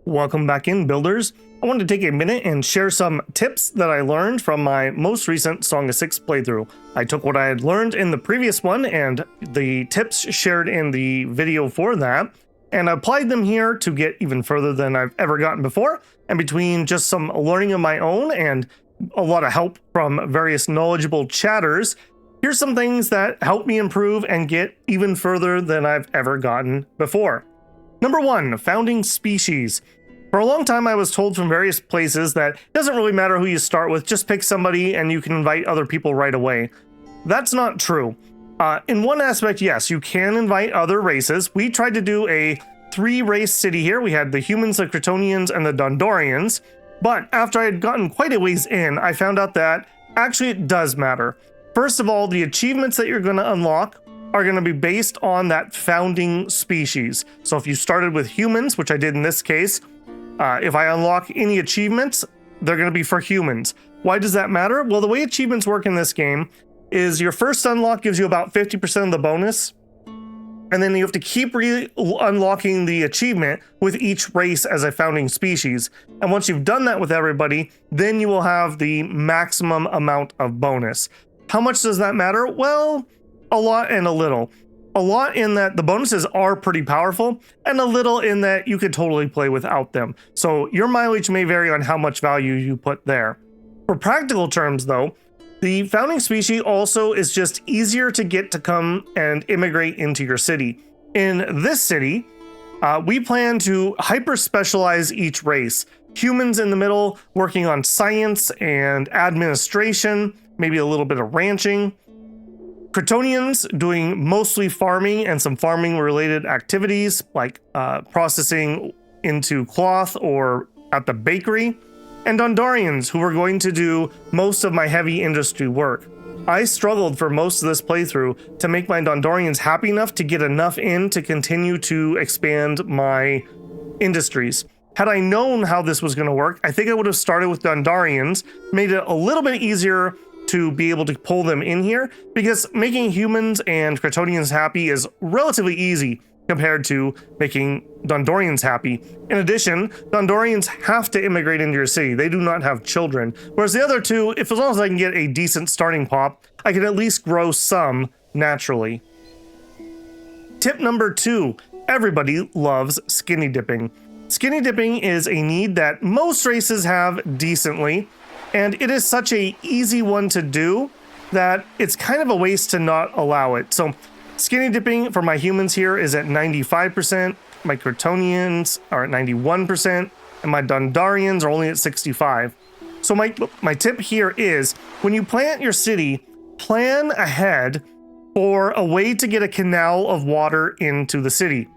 Welcome back in, builders. I wanted to take a minute and share some tips that I learned from my most recent Song of Syx playthrough. I took what I had learned in the previous one and the tips shared in the video for that, and I applied them here to get even further than I've ever gotten before. And between just some learning of my own and a lot of help from various knowledgeable chatters, here's some things that help me improve and get even further than I've ever gotten before. Number 1, founding species. For a long time, I was told from various places that it doesn't really matter who you start with, just pick somebody and you can invite other people right away. That's not true. In one aspect, yes, you can invite other races. We tried to do a 3-race city here. We had the humans, the Kryptonians, and the Dondorians. But after I had gotten quite a ways in, I found out that actually it does matter. First of all, the achievements that you're going to unlock are going to be based on that founding species. So if you started with humans, which I did in this case, if I unlock any achievements, they're going to be for humans. Why does that matter? Well, the way achievements work in this game is your first unlock gives you about 50% of the bonus, and then you have to keep unlocking the achievement with each race as a founding species. And once you've done that with everybody, then you will have the maximum amount of bonus. How much does that matter? Well, a lot and a little. A lot in that the bonuses are pretty powerful, and a little in that you could totally play without them. So your mileage may vary on how much value you put there. For practical terms though, the founding species also is just easier to get to come and immigrate into your city. In this city, we plan to hyper-specialize each race. Humans in the middle working on science and administration, maybe a little bit of ranching. Kryptonians doing mostly farming and some farming related activities like processing into cloth or at the bakery, and Dondorians who were going to do most of my heavy industry work. I struggled for most of this playthrough to make my Dondorians happy enough to get enough in to continue to expand my industries. Had I known how this was going to work, I think I would have started with Dondorians, made it a little bit easier to be able to pull them in here, because making humans and Kryptonians happy is relatively easy compared to making Dondorians happy. In addition, Dondorians have to immigrate into your city. They do not have children. Whereas the other two, if as long as I can get a decent starting pop, I can at least grow some naturally. Tip number 2, everybody loves skinny dipping. Skinny dipping is a need that most races have decently, and it is such a easy one to do that it's kind of a waste to not allow it. So skinny dipping for my humans here is at 95%, my Kryptonians are at 91%, and my Dondorians are only at 65%. So my tip here is, when you plant your city, plan ahead for a way to get a canal of water into the city.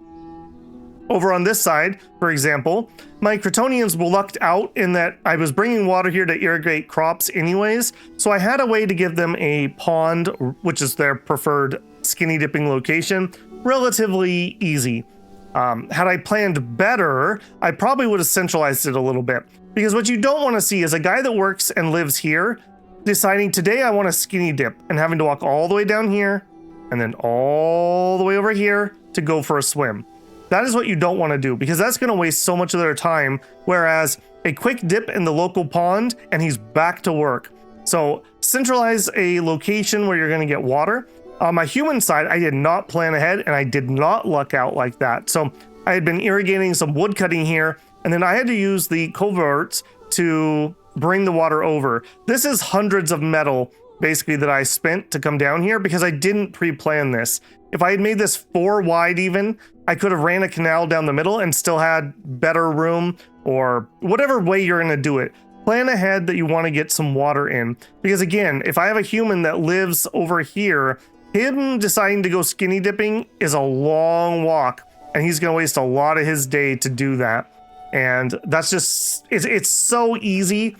Over on this side, for example, my Kryptonians were lucked out in that I was bringing water here to irrigate crops anyways, so I had a way to give them a pond, which is their preferred skinny dipping location, relatively easy. Had I planned better, I probably would have centralized it a little bit, because what you don't want to see is a guy that works and lives here deciding today I want to skinny dip and having to walk all the way down here and then all the way over here to go for a swim. That is what you don't want to do, because that's going to waste so much of their time, whereas a quick dip in the local pond and he's back to work. So centralize a location where you're going to get water. On my human side, I did not plan ahead and I did not luck out like that. So I had been irrigating some wood cutting here, and then I had to use the culverts to bring the water over. This is hundreds of metal basically that I spent to come down here because I didn't pre-plan this. If I had made this 4 wide even, I could have ran a canal down the middle and still had better room, or whatever way you're going to do it. Plan ahead that you want to get some water in. Because again, if I have a human that lives over here, him deciding to go skinny dipping is a long walk, and he's going to waste a lot of his day to do that. And that's just, it's so easy.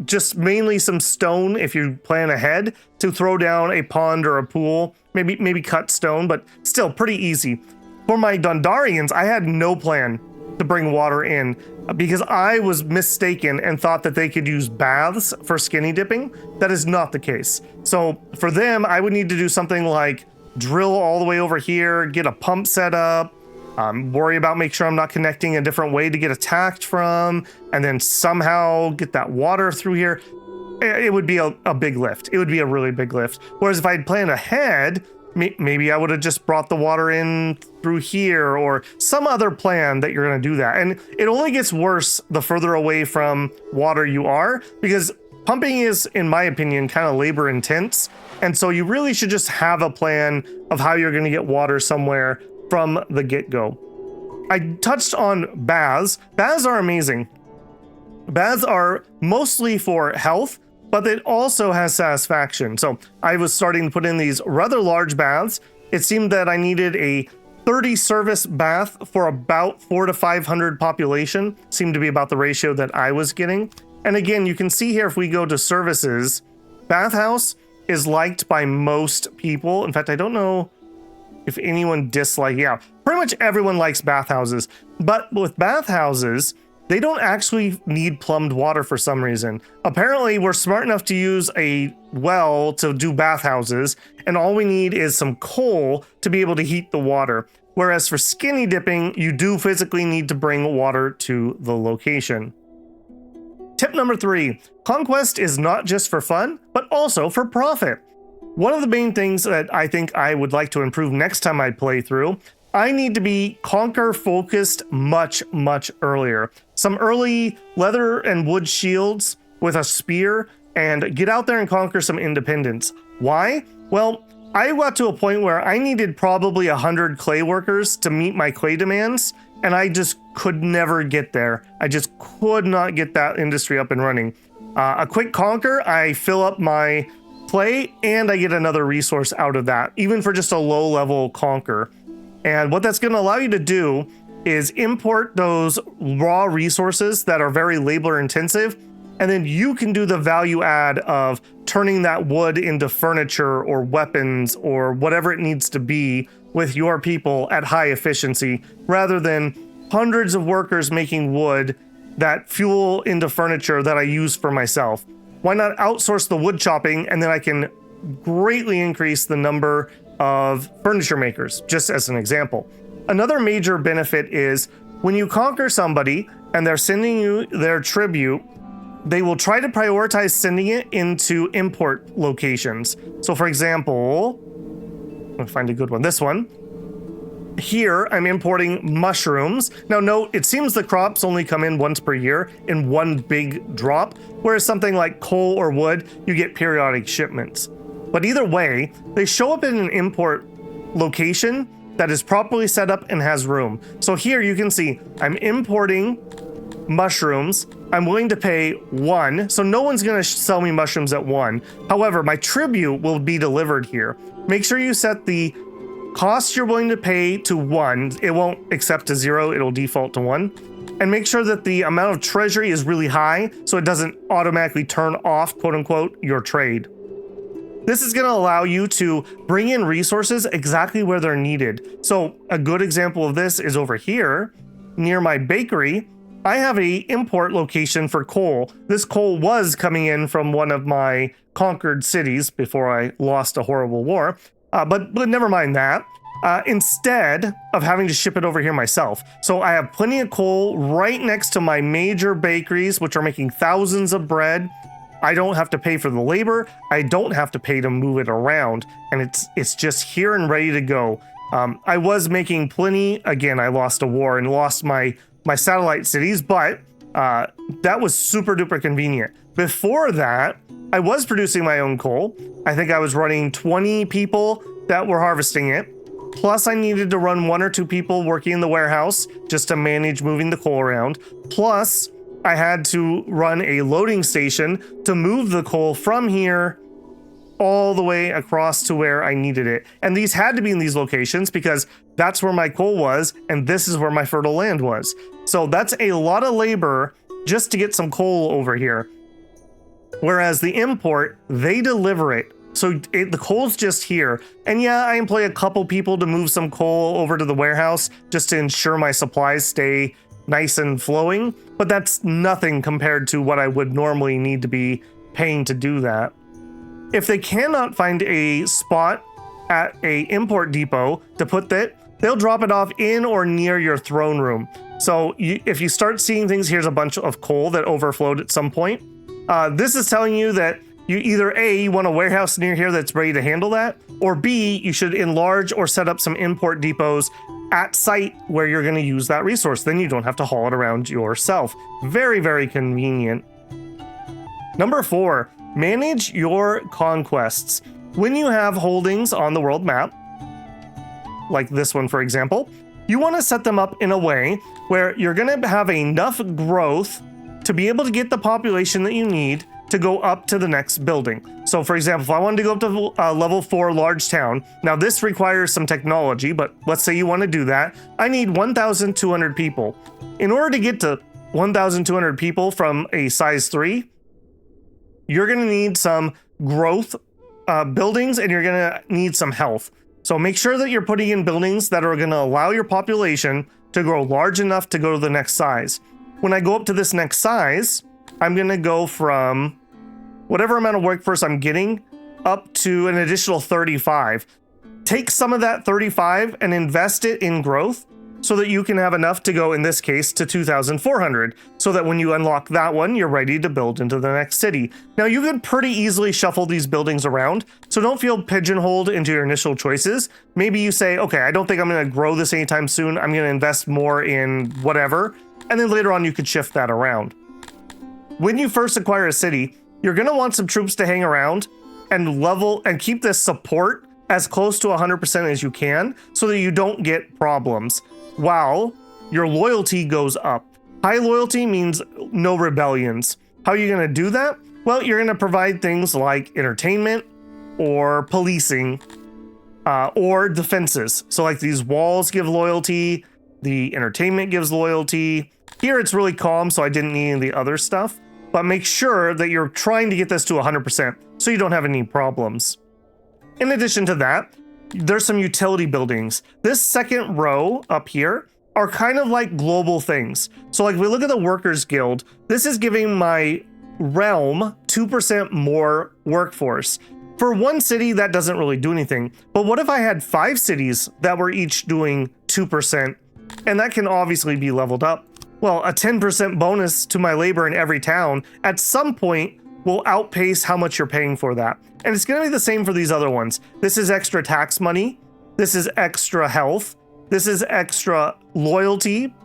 Just mainly some stone if you plan ahead to throw down a pond or a pool, maybe cut stone, but still pretty easy. For my Dondorians, I had no plan to bring water in because I was mistaken and thought that they could use baths for skinny dipping. That is not the case. So for them, I would need to do something like drill all the way over here, get a pump set up, worry about make sure I'm not connecting a different way to get attacked from, and then somehow get that water through here. It would be a big lift. It would be a really big lift. Whereas if I'd planned ahead, maybe I would have just brought the water in through here or some other plan that you're going to do that. And it only gets worse the further away from water you are, because pumping is, in my opinion, kind of labor intense. And so you really should just have a plan of how you're going to get water somewhere from the get-go. I touched on baths. Baths are amazing. Baths are mostly for health, but it also has satisfaction. So I was starting to put in these rather large baths. It seemed that I needed a 30 service bath for about 400 to 500 population. Seemed to be about the ratio that I was getting. And again, you can see here if we go to services, bathhouse is liked by most people. In fact, I don't know if anyone dislikes, yeah, pretty much everyone likes bathhouses. But with bathhouses, they don't actually need plumbed water for some reason. Apparently, we're smart enough to use a well to do bathhouses, and all we need is some coal to be able to heat the water. Whereas for skinny dipping, you do physically need to bring water to the location. Tip number 3, Conquest is not just for fun, but also for profit. One of the main things that I think I would like to improve next time I play through, I need to be conquer focused much earlier. Some early leather and wood shields with a spear, and get out there and conquer some independence. Why? Well, I got to a point where I needed probably 100 clay workers to meet my clay demands, and I just could never get there. I just could not get that industry up and running. A quick conquer, I fill up my clay and I get another resource out of that, even for just a low level conquer. And what that's going to allow you to do is import those raw resources that are very labor intensive, and then you can do the value add of turning that wood into furniture or weapons or whatever it needs to be with your people at high efficiency, rather than hundreds of workers making wood that fuel into furniture that I use for myself. Why not outsource the wood chopping, and then I can greatly increase the number of furniture makers, just as an example. Another major benefit is when you conquer somebody and they're sending you their tribute, they will try to prioritize sending it into import locations. So for example, let me find a good one. This one. Here, I'm importing mushrooms. Now note, it seems the crops only come in once per year in one big drop, whereas something like coal or wood, you get periodic shipments. But either way, they show up in an import location that is properly set up and has room. So here you can see I'm importing mushrooms. I'm willing to pay 1, so no one's going to sell me mushrooms at 1. However, my tribute will be delivered here. Make sure you set the cost you're willing to pay to 1. It won't accept to 0, it'll default to 1. And make sure that the amount of treasury is really high so it doesn't automatically turn off, quote unquote, your trade. This is going to allow you to bring in resources exactly where they're needed. So a good example of this is over here near my bakery. I have a import location for coal. This coal was coming in from one of my conquered cities before I lost a horrible war. But never mind that. Instead of having to ship it over here myself. So I have plenty of coal right next to my major bakeries, which are making thousands of bread. I don't have to pay for the labor. I don't have to pay to move it around. And it's just here and ready to go. I was making plenty. Again, I lost a war and lost my satellite cities, but that was super duper convenient. Before that, I was producing my own coal. I think I was running 20 people that were harvesting it. Plus I needed to run 1 or 2 people working in the warehouse just to manage moving the coal around. Plus I had to run a loading station to move the coal from here all the way across to where I needed it. And these had to be in these locations because that's where my coal was, and this is where my fertile land was. So that's a lot of labor just to get some coal over here. Whereas the import, they deliver it. So the coal's just here. And yeah, I employ a couple people to move some coal over to the warehouse just to ensure my supplies stay nice and flowing. But that's nothing compared to what I would normally need to be paying to do that. If they cannot find a spot at a import depot to put that, they'll drop it off in or near your throne room. So if you start seeing things, here's a bunch of coal that overflowed at some point. This is telling you that you either A, you want a warehouse near here that's ready to handle that, or B, you should enlarge or set up some import depots at site where you're going to use that resource. Then you don't have to haul it around yourself. Very, very convenient. Number 4, manage your conquests. When you have holdings on the world map, like this one, for example, you want to set them up in a way where you're going to have enough growth to be able to get the population that you need to go up to the next building. So for example, if I wanted to go up to level 4 large town, now this requires some technology, but let's say you want to do that, I need 1,200 people. In order to get to 1,200 people from a size 3, you're going to need some growth buildings, and you're going to need some health. So make sure that you're putting in buildings that are going to allow your population to grow large enough to go to the next size. When I go up to this next size, I'm going to go from whatever amount of workforce I'm getting up to an additional 35. Take some of that 35 and invest it in growth so that you can have enough to go, in this case, to 2,400, so that when you unlock that one, you're ready to build into the next city. Now, you can pretty easily shuffle these buildings around, so don't feel pigeonholed into your initial choices. Maybe you say, okay, I don't think I'm going to grow this anytime soon. I'm going to invest more in whatever, and then later on, you could shift that around. When you first acquire a city, you're going to want some troops to hang around and level and keep this support as close to 100% as you can so that you don't get problems while your loyalty goes up. High loyalty means no rebellions. How are you going to do that? Well, you're going to provide things like entertainment or policing or defenses. So like these walls give loyalty, the entertainment gives loyalty. Here it's really calm, so I didn't need any of the other stuff. But make sure that you're trying to get this to 100% so you don't have any problems. In addition to that, there's some utility buildings. This second row up here are kind of like global things. So like if we look at the Workers Guild, this is giving my realm 2% more workforce. For one city, that doesn't really do anything. But what if I had 5 cities that were each doing 2%? And that can obviously be leveled up. Well, a 10% bonus to my labor in every town at some point will outpace how much you're paying for that. And it's going to be the same for these other ones. This is extra tax money. This is extra health. This is extra loyalty.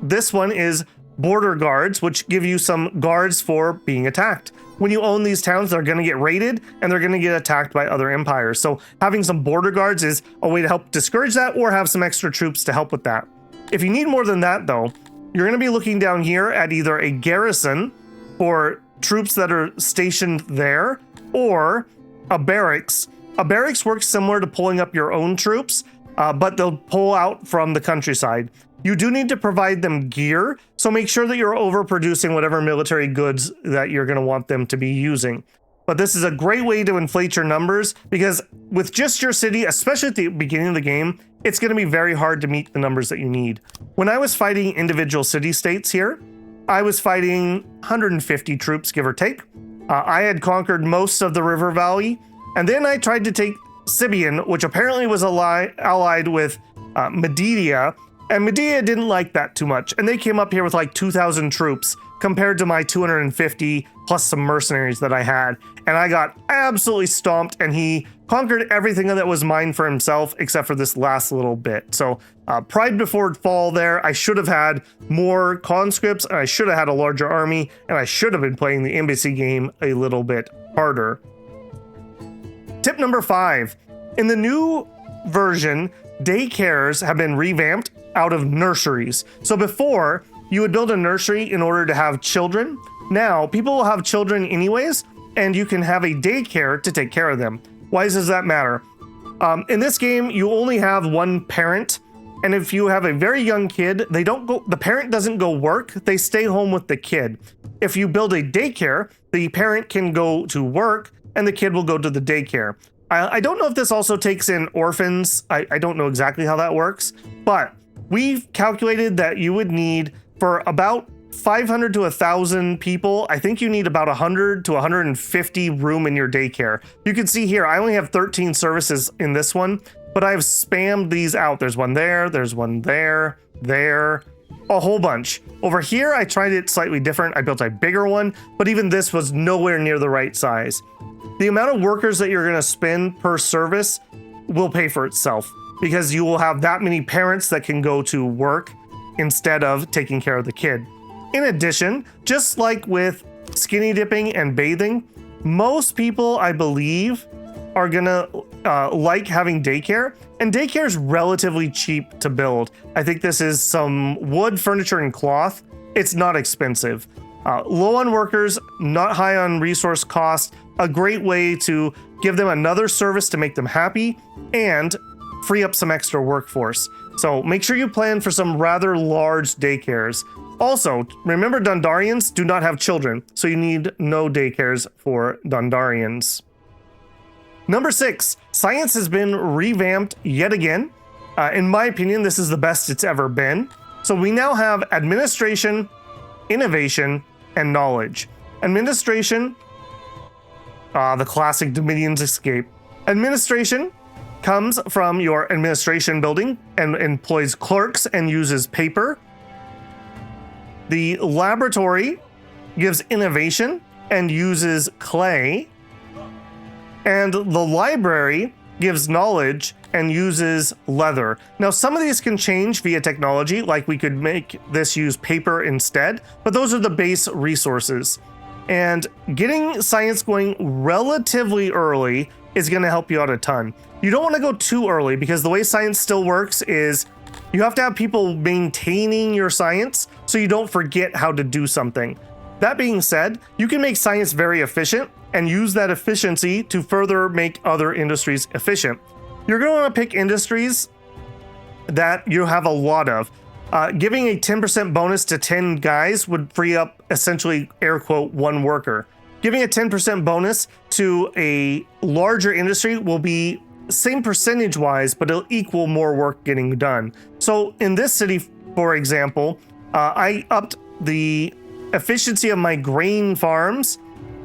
This one is border guards, which give you some guards for being attacked. When you own these towns, they're going to get raided and they're going to get attacked by other empires. So having some border guards is a way to help discourage that, or have some extra troops to help with that. If you need more than that, though, you're going to be looking down here at either a garrison for troops that are stationed there, or a barracks. A barracks works similar to pulling up your own troops, but they'll pull out from the countryside. You do need to provide them gear, so make sure that you're overproducing whatever military goods that you're going to want them to be using. But this is a great way to inflate your numbers, because with just your city, especially at the beginning of the game, it's going to be very hard to meet the numbers that you need. When I was fighting individual city-states here, I was fighting 150 troops, give or take. I had conquered most of the river valley, and then I tried to take Sibian, which apparently was allied with Medea, and Medea didn't like that too much, and they came up here with like 2,000 troops compared to my 250 plus some mercenaries that I had, and I got absolutely stomped, and he conquered everything that was mine for himself except for this last little bit. So pride before fall there. I should have had more conscripts, and I should have had a larger army, and I should have been playing the embassy game a little bit harder. Tip number 5. In the new version, daycares have been revamped out of nurseries. So before, you would build a nursery in order to have children. Now, people will have children anyways, and you can have a daycare to take care of them. Why does that matter? In this game, you only have one parent, and if you have a very young kid, the parent doesn't go work, they stay home with the kid. If you build a daycare, the parent can go to work, and the kid will go to the daycare. I don't know if this also takes in orphans. I don't know exactly how that works, but we've calculated that you would need, for about 500 to 1,000 people, I think you need about 100 to 150 room in your daycare. You can see here, I only have 13 services in this one, but I've spammed these out. There's one there's one there, a whole bunch. Over here, I tried it slightly different. I built a bigger one, but even this was nowhere near the right size. The amount of workers that you're gonna spend per service will pay for itself because you will have that many parents that can go to work instead of taking care of the kid. In addition, just like with skinny dipping and bathing, most people, I believe, are gonna like having daycare, and daycare is relatively cheap to build. I think this is some wood, furniture, and cloth. It's not expensive. Low on workers, not high on resource cost, a great way to give them another service to make them happy and free up some extra workforce. So make sure you plan for some rather large daycares. Also, remember Dundarians do not have children, so you need no daycares for Dundarians. Number 6, science has been revamped yet again. In my opinion, this is the best it's ever been. So we now have administration, innovation, and knowledge. Administration, the classic Dominion's escape. Administration comes from your administration building and employs clerks and uses paper. The laboratory gives innovation and uses clay. And the library gives knowledge and uses leather. Now, some of these can change via technology, like we could make this use paper instead, but those are the base resources. And getting science going relatively early is gonna help you out a ton. You don't wanna go too early because the way science still works is you have to have people maintaining your science so you don't forget how to do something. That being said, you can make science very efficient and use that efficiency to further make other industries efficient. You're going to want to pick industries that you have a lot of. Giving a 10% bonus to 10 guys would free up essentially, air quote, 1 worker. Giving a 10% bonus to a larger industry will be same percentage wise, but it'll equal more work getting done. So in this city, for example, I upped the efficiency of my grain farms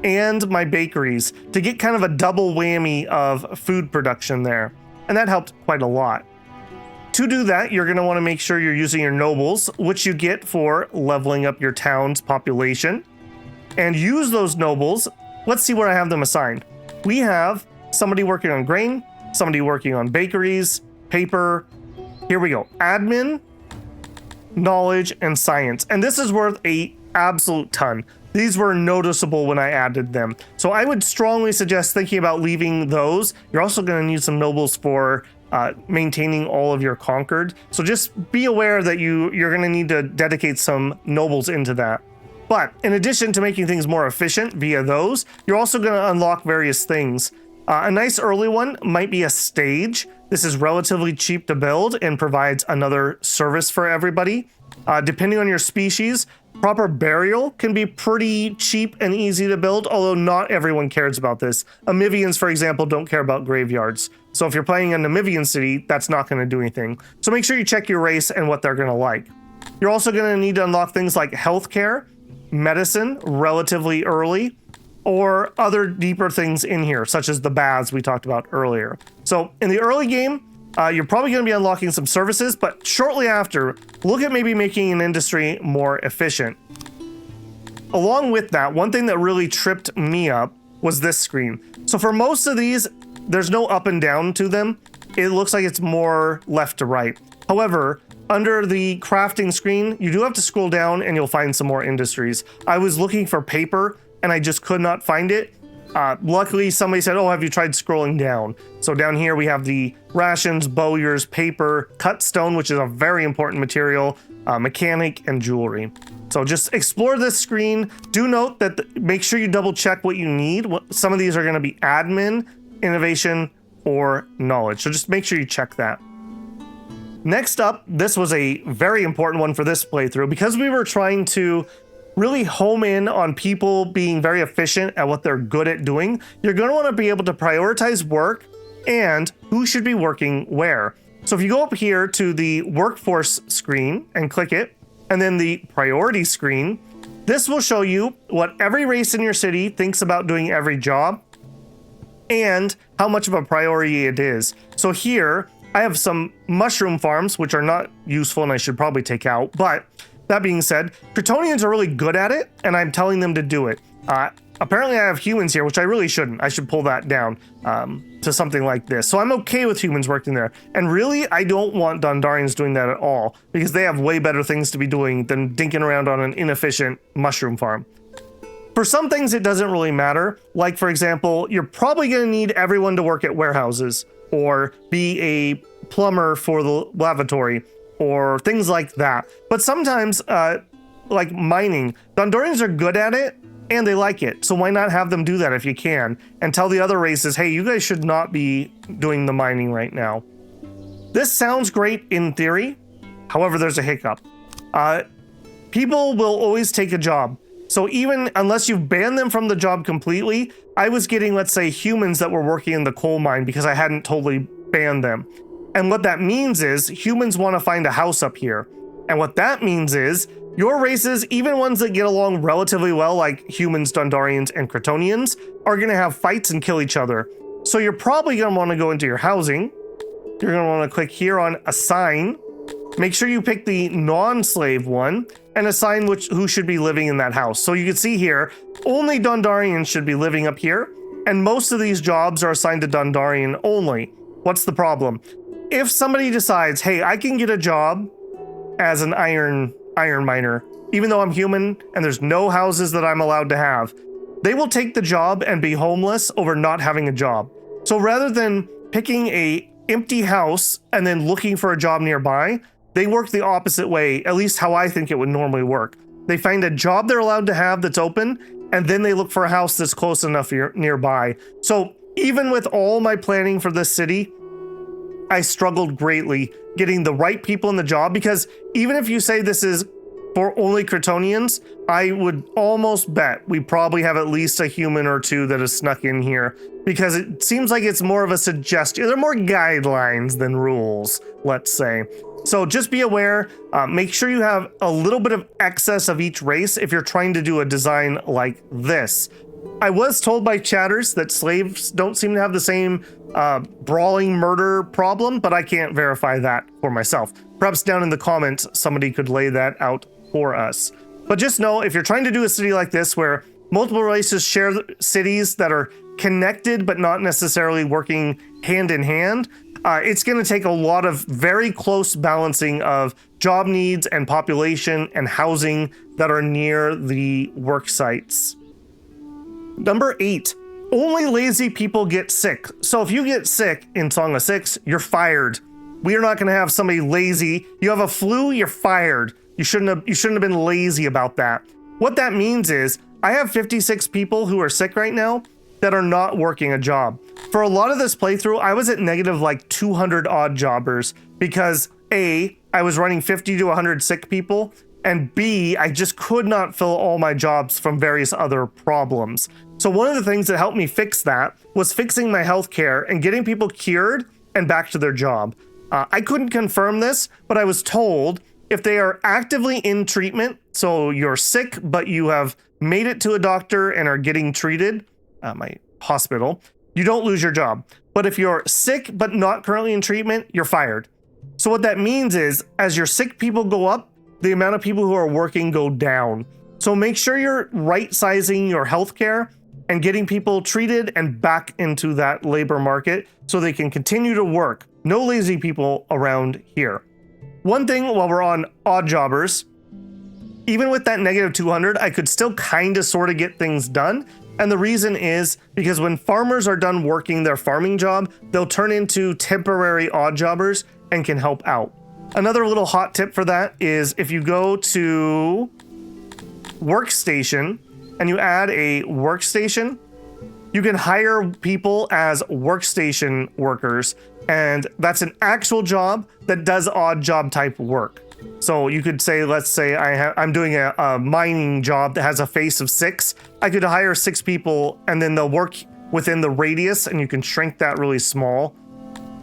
and my bakeries to get kind of a double whammy of food production there. And that helped quite a lot. To do that, you're going to want to make sure you're using your nobles, which you get for leveling up your town's population. And use those nobles. Let's see where I have them assigned. We have somebody working on grain, somebody working on bakeries, paper. Here we go. Admin, knowledge, and science. And this is worth a absolute ton. These were noticeable when I added them. So I would strongly suggest thinking about leaving those. You're also going to need some nobles for maintaining all of your conquered. So just be aware that you're going to need to dedicate some nobles into that. But in addition to making things more efficient via those, you're also going to unlock various things. A nice early one might be a stage. This is relatively cheap to build and provides another service for everybody. Depending on your species, proper burial can be pretty cheap and easy to build, although not everyone cares about this. Amivians, for example, don't care about graveyards. So if you're playing a Namibian city, that's not going to do anything. So make sure you check your race and what they're going to like. You're also going to need to unlock things like healthcare, medicine relatively early, or other deeper things in here, such as the baths we talked about earlier. So in the early game, you're probably going to be unlocking some services, but shortly after, look at maybe making an industry more efficient. Along with that, one thing that really tripped me up was this screen. So for most of these, there's no up and down to them. It looks like it's more left to right. However, under the crafting screen, you do have to scroll down and you'll find some more industries. I was looking for paper and I just could not find it. Luckily, somebody said, oh, have you tried scrolling down? So down here we have the rations, bowyers, paper, cut stone, which is a very important material, mechanic, and jewelry. So just explore this screen. Do note that make sure you double check what you need. Some of these are going to be admin, innovation, or knowledge. So just make sure you check that. Next up, this was a very important one for this playthrough because we were trying to really home in on people being very efficient at what they're good at doing. You're going to want to be able to prioritize work and who should be working where. So if you go up here to the workforce screen and click it, and then the priority screen, this will show you what every race in your city thinks about doing every job and how much of a priority it is. So here, I have some mushroom farms, which are not useful and I should probably take out. But that being said, Kryptonians are really good at it, and I'm telling them to do it. Apparently I have humans here, which I really shouldn't. I should pull that down to something like this. So I'm okay with humans working there. And really, I don't want Dondarians doing that at all, because they have way better things to be doing than dinking around on an inefficient mushroom farm. For some things, it doesn't really matter. Like, for example, you're probably going to need everyone to work at warehouses or be a plumber for the lavatory or things like that. But sometimes, like mining, Dondarians are good at it and they like it. So why not have them do that if you can? And tell the other races, hey, you guys should not be doing the mining right now. This sounds great in theory. However, there's a hiccup. People will always take a job. So even unless you've banned them from the job completely, I was getting, let's say, humans that were working in the coal mine because I hadn't totally banned them. And what that means is humans want to find a house up here. And what that means is your races, even ones that get along relatively well, like humans, Dondarians, and Kryptonians, are going to have fights and kill each other. So you're probably going to want to go into your housing. You're going to want to click here on assign. Make sure you pick the non-slave one and assign who should be living in that house. So you can see here, only Dondarians should be living up here, and most of these jobs are assigned to Dondarian only. What's the problem? If somebody decides, hey, I can get a job as an iron miner, even though I'm human and there's no houses that I'm allowed to have, they will take the job and be homeless over not having a job. So rather than picking a empty house and then looking for a job nearby, they work the opposite way, at least how I think it would normally work. They find a job they're allowed to have that's open, and then they look for a house that's close enough nearby. So even with all my planning for this city, I struggled greatly getting the right people in the job, because even if you say this is for only Kryptonians, I would almost bet we probably have at least a human or two that has snuck in here, because it seems like it's more of a suggestion. They're more guidelines than rules, let's say. So just be aware, make sure you have a little bit of excess of each race if you're trying to do a design like this. I was told by chatters that slaves don't seem to have the same brawling murder problem, but I can't verify that for myself. Perhaps down in the comments, somebody could lay that out for us. But just know, if you're trying to do a city like this where multiple races share cities that are connected but not necessarily working hand in hand, it's going to take a lot of very close balancing of job needs and population and housing that are near the work sites. Number 8, only lazy people get sick. So if you get sick in Song of Syx, you're fired. We are not going to have somebody lazy. You have a flu, you're fired. You shouldn't have been lazy about that. What that means is I have 56 people who are sick right now that are not working a job. For a lot of this playthrough, I was at negative like 200 odd jobbers because A, I was running 50 to 100 sick people, and B, I just could not fill all my jobs from various other problems. So one of the things that helped me fix that was fixing my healthcare and getting people cured and back to their job. I couldn't confirm this, but I was told if they are actively in treatment, so you're sick, but you have made it to a doctor and are getting treated at my hospital, you don't lose your job. But if you're sick but not currently in treatment, you're fired. So what that means is, as your sick people go up, the amount of people who are working go down. So make sure you're right-sizing your healthcare and getting people treated and back into that labor market so they can continue to work. No lazy people around here. One thing while we're on odd jobbers, even with that negative 200, I could still kind of sort of get things done. And the reason is because when farmers are done working their farming job, they'll turn into temporary odd jobbers and can help out. Another little hot tip for that is if you go to workstation and you add a workstation, you can hire people as workstation workers. And that's an actual job that does odd job type work. So you could say, let's say I'm doing a mining job that has a face of 6. I could hire 6 people and then they'll work within the radius, and you can shrink that really small.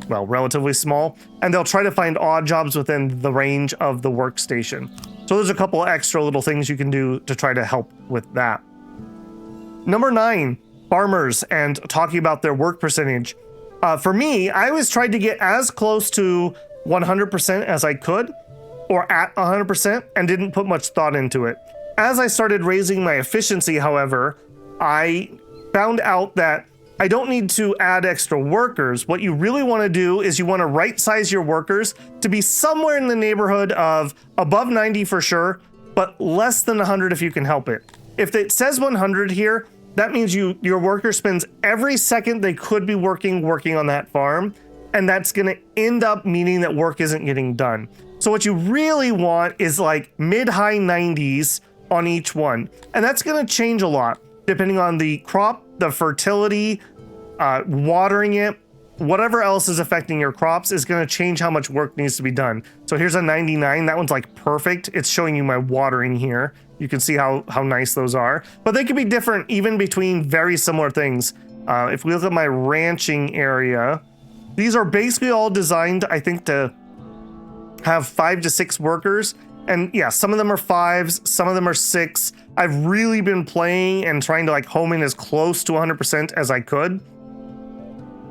Well, relatively small. And they'll try to find odd jobs within the range of the workstation. So there's a couple extra little things you can do to try to help with that. Number 9, farmers and talking about their work percentage. For me, I always tried to get as close to 100% as I could, or at 100%, and didn't put much thought into it. As I started raising my efficiency, however, I found out that I don't need to add extra workers. What you really want to do is you want to right size your workers to be somewhere in the neighborhood of above 90 for sure, but less than 100 if you can help it. If it says 100 here, that means your worker spends every second they could be working on that farm, and that's going to end up meaning that work isn't getting done. So what you really want is like mid-high 90s on each one, and that's going to change a lot depending on the crop, the fertility, watering it, whatever else is affecting your crops is going to change how much work needs to be done. So here's a 99. That one's like perfect. It's showing you my watering here. You can see how nice those are, but they can be different even between very similar things. If we look at my ranching area, these are basically all designed, I think, to have 5 to 6 workers. And yeah, some of them are 5s, some of them are 6. I've really been playing and trying to like home in as close to 100% as I could.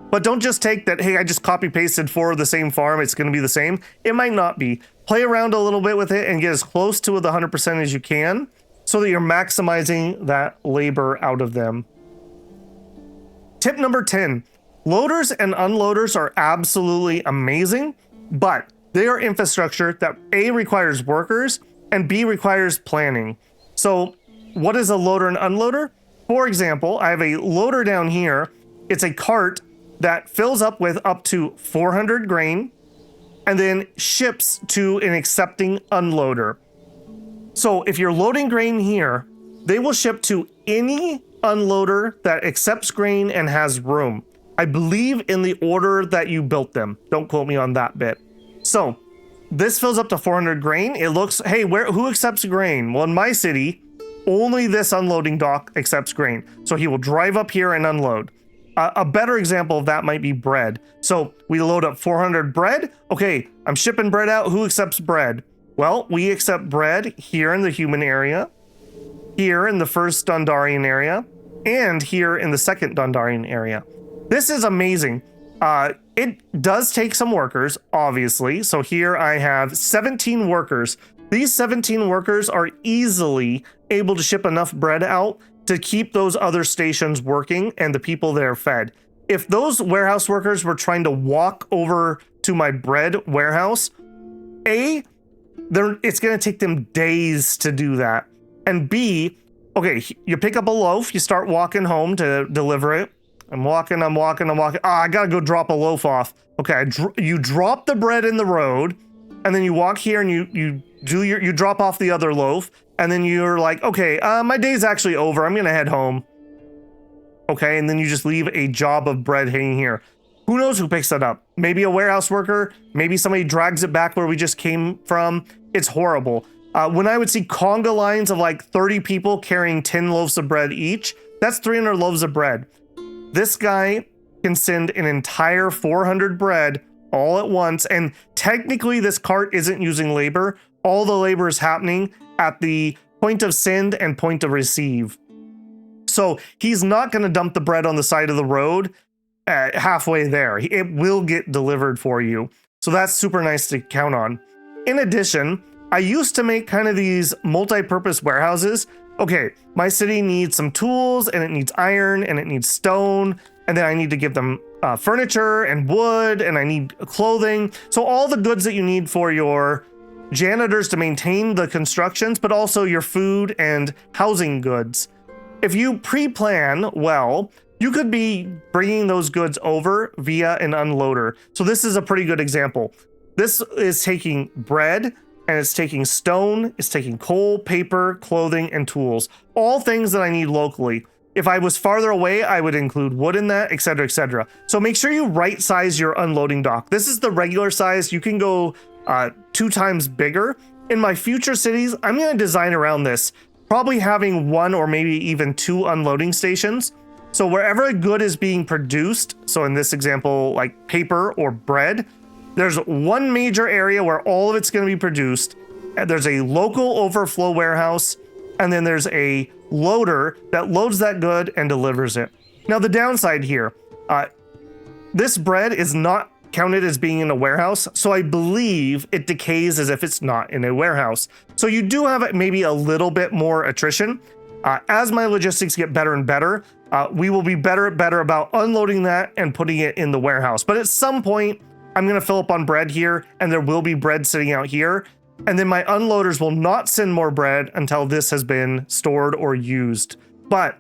But don't just take that, hey, I just copy pasted for the same farm, it's going to be the same. It might not be. Play around a little bit with it and get as close to the 100% as you can so that you're maximizing that labor out of them. Tip number 10, loaders and unloaders are absolutely amazing, but they are infrastructure that A, requires workers, and B, requires planning. So what is a loader and unloader? For example, I have a loader down here. It's a cart that fills up with up to 400 grain and then ships to an accepting unloader. So if you're loading grain here, they will ship to any unloader that accepts grain and has room. I believe in the order that you built them. Don't quote me on that bit. So this fills up to 400 grain. It looks, hey, who accepts grain? Well, in my city, only this unloading dock accepts grain. So he will drive up here and unload. A better example of that might be bread. So we load up 400 bread. Okay, I'm shipping bread out. Who accepts bread? Well, we accept bread here in the human area, here in the first Dundarian area, and here in the second Dundarian area. This is amazing. It does take some workers, obviously. So here I have 17 workers. These 17 workers are easily able to ship enough bread out to keep those other stations working and the people there fed. If those warehouse workers were trying to walk over to my bread warehouse, A, it's going to take them days to do that. And B, okay, you pick up a loaf, you start walking home to deliver it. I'm walking. I gotta go drop a loaf off. Okay, you drop the bread in the road, and then you walk here and you drop off the other loaf, and then you're like, okay, my day's actually over. I'm gonna head home. Okay, and then you just leave a job of bread hanging here. Who knows who picks that up? Maybe a warehouse worker. Maybe somebody drags it back where we just came from. It's horrible. When I would see conga lines of like 30 people carrying 10 loaves of bread each, that's 300 loaves of bread. This guy can send an entire 400 bread all at once. And technically this cart isn't using labor. All the labor is happening at the point of send and point of receive. So he's not going to dump the bread on the side of the road halfway there. It will get delivered for you. So that's super nice to count on. In addition, I used to make kind of these multi-purpose warehouses. Okay, my city needs some tools, and it needs iron, and it needs stone, and then I need to give them furniture and wood, and I need clothing. So all the goods that you need for your janitors to maintain the constructions, but also your food and housing goods. If you pre-plan well, you could be bringing those goods over via an unloader. So this is a pretty good example. This is taking bread, and it's taking stone, it's taking coal, paper, clothing, and tools. All things that I need locally. If I was farther away, I would include wood in that, etc., etc. So make sure you right size your unloading dock. This is the regular size. You can go 2 times bigger. In my future cities, I'm going to design around this, probably having 1 or maybe even 2 unloading stations. So wherever a good is being produced, so in this example, like paper or bread, there's one major area where all of it's going to be produced. And there's a local overflow warehouse, and then there's a loader that loads that good and delivers it. Now, the downside here, this bread is not counted as being in a warehouse, so I believe it decays as if it's not in a warehouse. So you do have maybe a little bit more attrition. As my logistics get better and better, we will be better about unloading that and putting it in the warehouse. But at some point, I'm going to fill up on bread here, and there will be bread sitting out here. And then my unloaders will not send more bread until this has been stored or used. But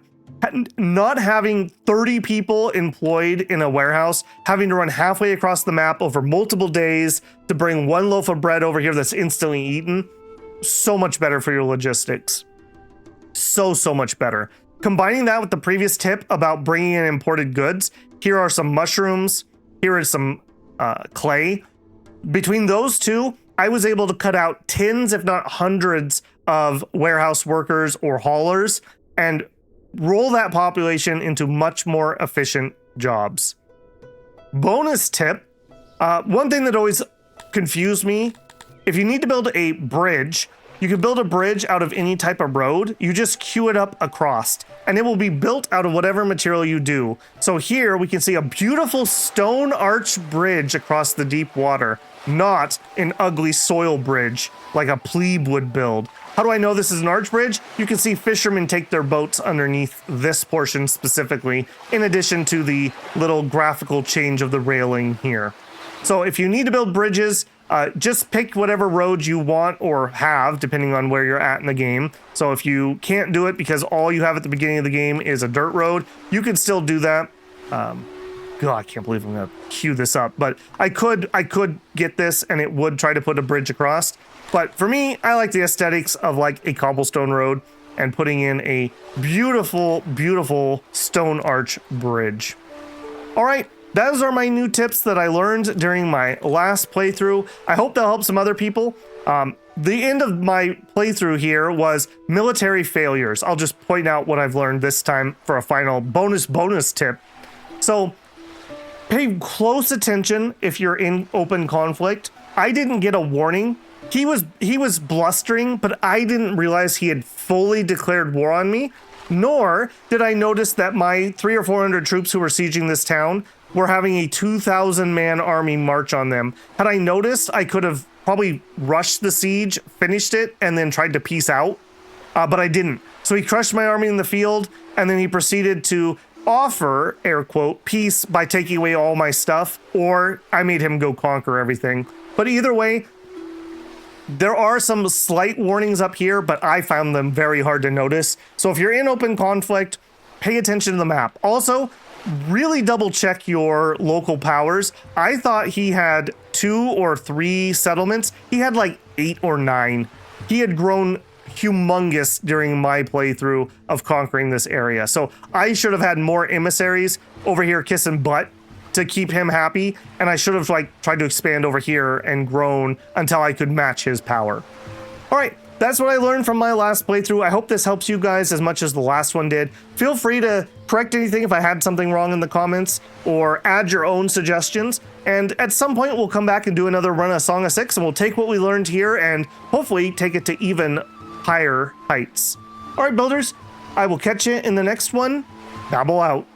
not having 30 people employed in a warehouse, having to run halfway across the map over multiple days to bring one loaf of bread over here that's instantly eaten, so much better for your logistics. So much better. Combining that with the previous tip about bringing in imported goods, here are some mushrooms, here is some clay. Between those two, I was able to cut out tens, if not hundreds, of warehouse workers or haulers and roll that population into much more efficient jobs. Bonus tip, one thing that always confused me, if you need to build a bridge, you can build a bridge out of any type of road. You just queue it up across, and it will be built out of whatever material you do. So here we can see a beautiful stone arch bridge across the deep water, not an ugly soil bridge like a plebe would build. How do I know this is an arch bridge? You can see fishermen take their boats underneath this portion specifically, in addition to the little graphical change of the railing here. So if you need to build bridges, just pick whatever road you want or have, depending on where you're at in the game. So if you can't do it because all you have at the beginning of the game is a dirt road, you can still do that. God, I can't believe I'm gonna queue this up, but I could get this and it would try to put a bridge across. But for me, I like the aesthetics of like a cobblestone road and putting in a beautiful, beautiful stone arch bridge. All right, those are my new tips that I learned during my last playthrough. I hope they'll help some other people. The end of my playthrough here was military failures. I'll just point out what I've learned this time for a final bonus tip. So pay close attention if you're in open conflict. I didn't get a warning. He was blustering, but I didn't realize he had fully declared war on me, nor did I notice that my 300 or 400 troops who were sieging this town were having a 2,000-man army march on them. Had I noticed, I could have probably rushed the siege, finished it, and then tried to peace out, but I didn't. So he crushed my army in the field, and then he proceeded to offer, air quote, peace by taking away all my stuff, or I made him go conquer everything. But either way, there are some slight warnings up here, but I found them very hard to notice. So if you're in open conflict, pay attention to the map. Also, really double check your local powers. I thought he had 2 or 3 settlements. He had like 8 or 9. He had grown humongous during my playthrough of conquering this area. So I should have had more emissaries over here kissing butt to keep him happy, and I should have like tried to expand over here and grown until I could match his power. All right, that's what I learned from my last playthrough. I hope this helps you guys as much as the last one did. Feel free to correct anything if I had something wrong in the comments, or add your own suggestions. And at some point we'll come back and do another run of Song of Syx, and we'll take what we learned here and hopefully take it to even higher heights. All right, builders, I will catch you in the next one. Babble out.